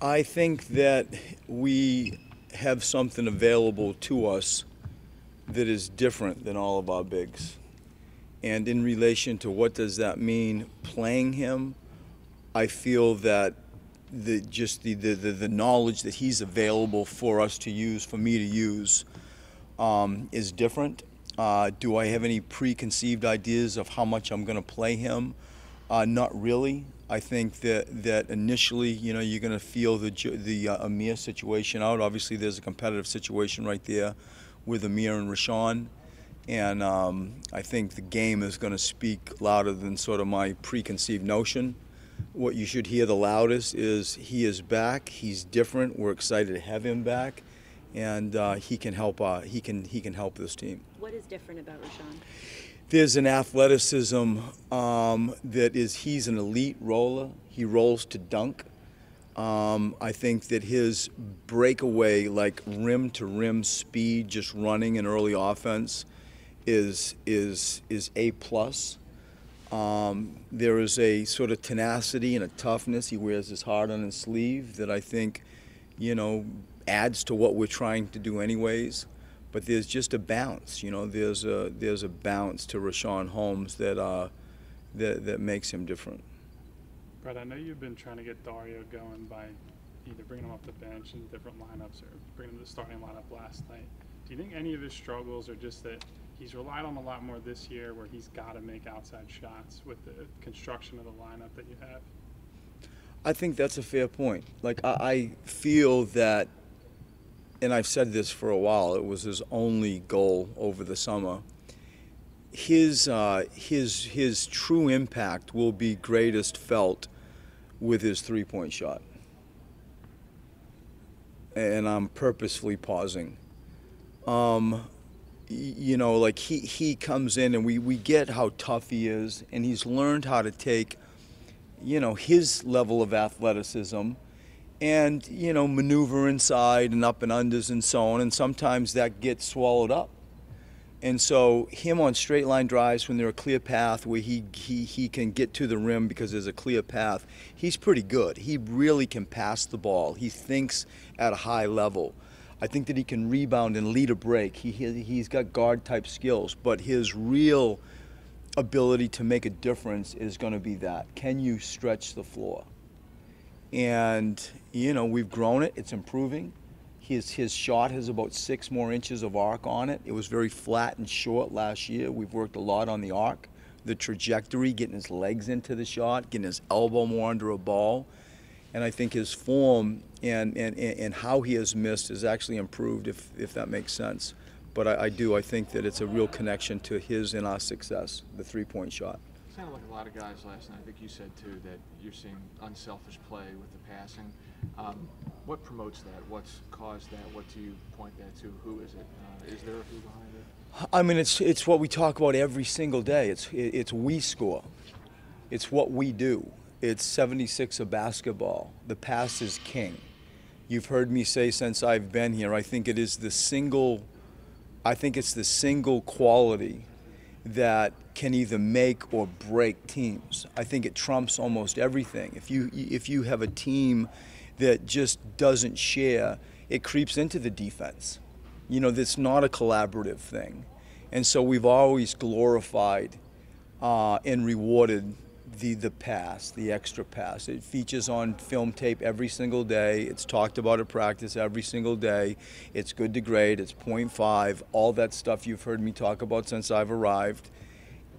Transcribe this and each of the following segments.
I think that we have something available to us that is different than all of our bigs. And in relation to what does that mean playing him, I feel that the knowledge that he's available for us to use, for me to use, is different. Do I have any preconceived ideas of how much I'm going to play him? Not really. I think that initially, you're going to feel the Amir situation out. Obviously, there's a competitive situation right there with Amir and Rashawn. And I think the game is going to speak louder than sort of my preconceived notion. What you should hear the loudest is he is back. He's different. We're excited to have him back, and he can help. He can help this team. What is different about Rashawn? There's an athleticism that is. He's an elite roller. He rolls to dunk. I think that his breakaway, like rim to rim speed, just running in early offense, is A plus. There is a sort of tenacity and a toughness. He wears his heart on his sleeve that I think, adds to what we're trying to do anyways. But there's just a bounce, there's a bounce to Rashawn Holmes that makes him different. Brett, I know you've been trying to get Dario going by either bringing him off the bench in different lineups or bringing him to the starting lineup last night. Do you think any of his struggles are just that he's relied on a lot more this year where he's got to make outside shots with the construction of the lineup that you have? I think that's a fair point. Like, I feel that, and I've said this for a while, it was his only goal over the summer. His true impact will be greatest felt with his three-point shot. And I'm purposefully pausing. Like he comes in and we get how tough he is, and he's learned how to take, his level of athleticism and, maneuver inside and up and unders and so on, and sometimes that gets swallowed up. And so him on straight line drives when there's a clear path where he can get to the rim because there's a clear path, he's pretty good. He really can pass the ball. He thinks at a high level. I think that he can rebound and lead a break. He's got guard-type skills, but his real ability to make a difference is going to be that. Can you stretch the floor? And, we've grown it. It's improving. His shot has about 6 more inches of arc on it. It was very flat and short last year. We've worked a lot on the arc, the trajectory, getting his legs into the shot, getting his elbow more under a ball. And I think his form and how he has missed has actually improved, if that makes sense. But I think that it's a real connection to his and our success, the three-point shot. It sounded like a lot of guys last night. I think you said, too, that you're seeing unselfish play with the passing. What promotes that? What's caused that? What do you point that to? Who is it? Is there a who behind it? I mean, it's what we talk about every single day. It's we score. It's what we do. It's 76 of basketball. The pass is king. You've heard me say since I've been here, I think it's the single quality that can either make or break teams. I think it trumps almost everything. If you have a team that just doesn't share, it creeps into the defense. That's not a collaborative thing. And so we've always glorified and rewarded the pass, the extra pass. It features on film tape every single day. It's talked about at practice every single day. It's good to great. It's .5. All that stuff you've heard me talk about since I've arrived.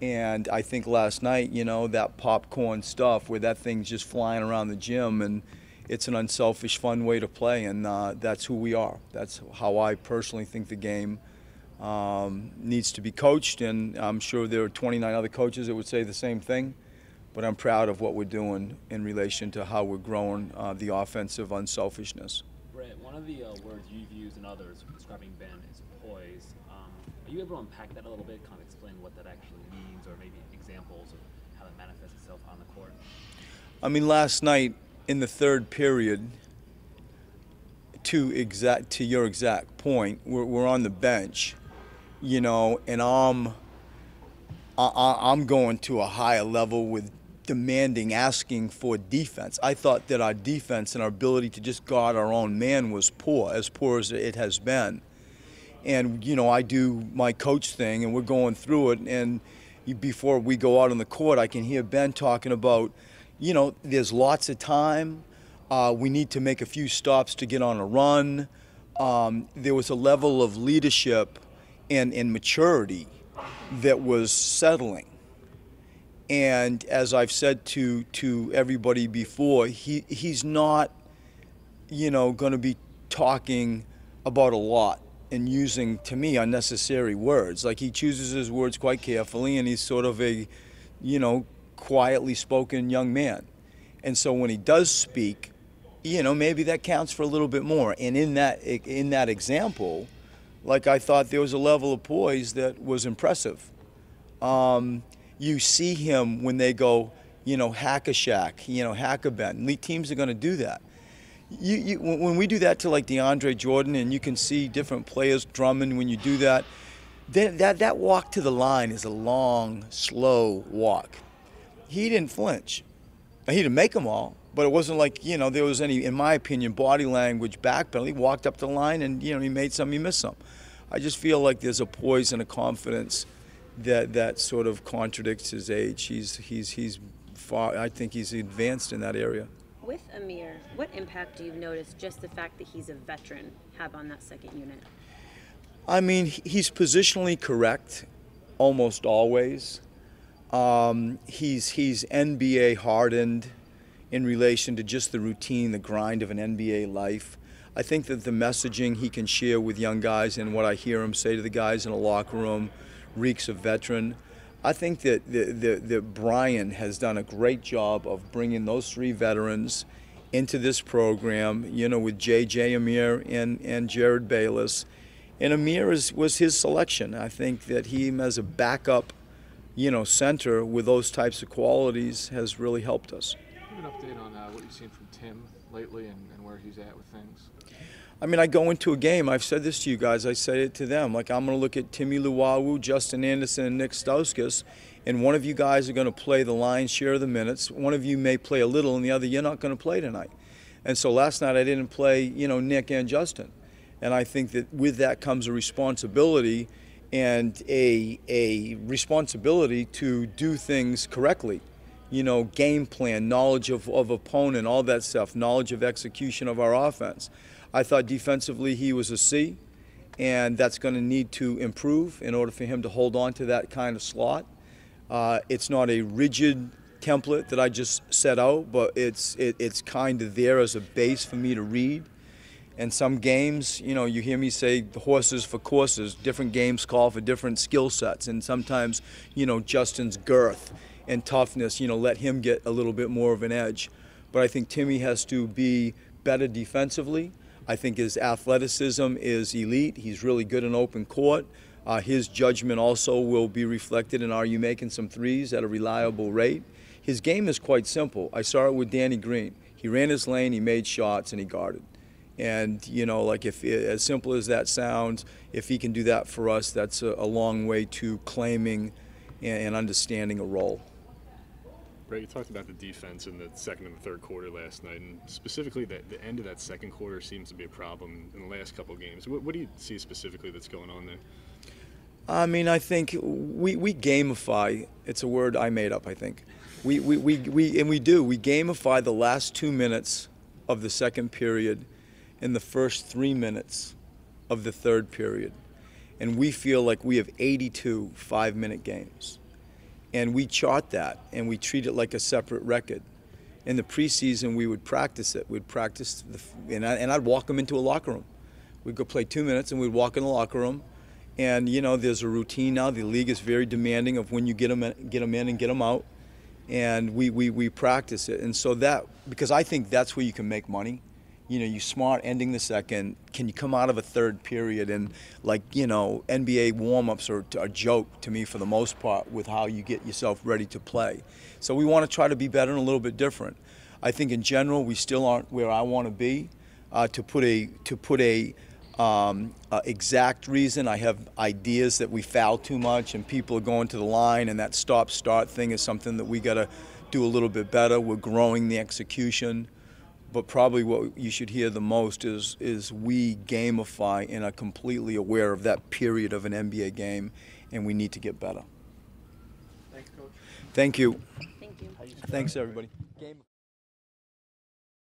And I think last night, that popcorn stuff where that thing's just flying around the gym, and it's an unselfish, fun way to play, and that's who we are. That's how I personally think the game needs to be coached, and I'm sure there are 29 other coaches that would say the same thing. But I'm proud of what we're doing in relation to how we're growing the offensive unselfishness. Brett, one of the words you've used and others describing Ben is poise. Are you able to unpack that a little bit, kind of explain what that actually means, or maybe examples of how that manifests itself on the court? I mean, last night in the third period, to your exact point, we're on the bench, and I'm going to a higher level with demanding, asking for defense. I thought that our defense and our ability to just guard our own man was poor as it has been. And, you know, I do my coach thing, and we're going through it, and before we go out on the court, I can hear Ben talking about, you know, there's lots of time. We need to make a few stops to get on a run. There was a level of leadership and maturity that was settling. And as I've said to everybody before, he's not, you know, going to be talking about a lot and using, to me, unnecessary words. Like, he chooses his words quite carefully, and he's sort of a, you know, quietly spoken young man. And so when he does speak, you know, maybe that counts for a little bit more. And in that example, like, I thought there was a level of poise that was impressive. You see him when they go, you know, hack-a-shack, you know, hack-a-bend. Teams are going to do that. When we do that to, like, DeAndre Jordan, and you can see different players, Drummond, when you do that, that walk to the line is a long, slow walk. He didn't flinch. Now, he didn't make them all, but it wasn't like, you know, there was any, in my opinion, body language backpedal. He walked up the line, and, you know, he made some, he missed some. I just feel like there's a poise and a confidence that sort of contradicts his age. He's far, I think he's advanced in that area. With Amir, what impact do you notice just the fact that he's a veteran have on that second unit? I mean, he's positionally correct almost always. He's NBA hardened in relation to just the routine, the grind of an NBA life. I think that the messaging he can share with young guys and what I hear him say to the guys in a locker room reeks of veteran. I think that Brian has done a great job of bringing those three veterans into this program, you know, with J.J. Amir and Jared Bayless. And Amir was his selection. I think that him as a backup, you know, center with those types of qualities has really helped us. Give an update on what you've seen from Tim lately and where he's at with things. I mean, I go into a game, I've said this to you guys, I say it to them, like, I'm going to look at Timmy Luwawu, Justin Anderson, and Nick Stauskas, and one of you guys are going to play the lion's share of the minutes. One of you may play a little, and the other, you're not going to play tonight. And so last night I didn't play, you know, Nick and Justin. And I think that with that comes a responsibility and a responsibility to do things correctly. You know, game plan, knowledge of opponent, all that stuff, knowledge of execution of our offense. I thought defensively he was a C, and that's going to need to improve in order for him to hold on to that kind of slot. It's not a rigid template that I just set out, but it's kind of there as a base for me to read. And some games, you know, you hear me say the horses for courses. Different games call for different skill sets, and sometimes, you know, Justin's girth and toughness, you know, let him get a little bit more of an edge. But I think Timmy has to be better defensively. I think his athleticism is elite. He's really good in open court. His judgment also will be reflected in, are you making some threes at a reliable rate? His game is quite simple. I saw it with Danny Green. He ran his lane, he made shots, and he guarded. And, you know, like, if as simple as that sounds, if he can do that for us, that's a long way to claiming and understanding a role. Brett, you talked about the defense in the second and the third quarter last night, and specifically the end of that second quarter seems to be a problem in the last couple of games. What do you see specifically that's going on there? I mean, I think we gamify. It's a word I made up, I think. We gamify the last 2 minutes of the second period and the first 3 minutes of the third period. And we feel like we have 82 5-minute games. And we chart that, and we treat it like a separate record. In the preseason, we would practice it. We'd practice, and I'd walk them into a locker room. We'd go play 2 minutes, and we'd walk in the locker room. And, you know, there's a routine now. The league is very demanding of when you get them in and get them out. And we practice it. And so that, because I think that's where you can make money. You know, you smart ending the second. Can you come out of a third period? And, like, you know, NBA warm-ups are a joke to me for the most part with how you get yourself ready to play. So we want to try to be better and a little bit different. I think in general we still aren't where I want to be. To put a exact reason, I have ideas that we foul too much and people are going to the line, and that stop-start thing is something that we got to do a little bit better. We're growing the execution. But probably what you should hear the most is we gamify and are completely aware of that period of an NBA game, and we need to get better. Thanks, Coach. Thank you. Thank you. Thanks, everybody. Game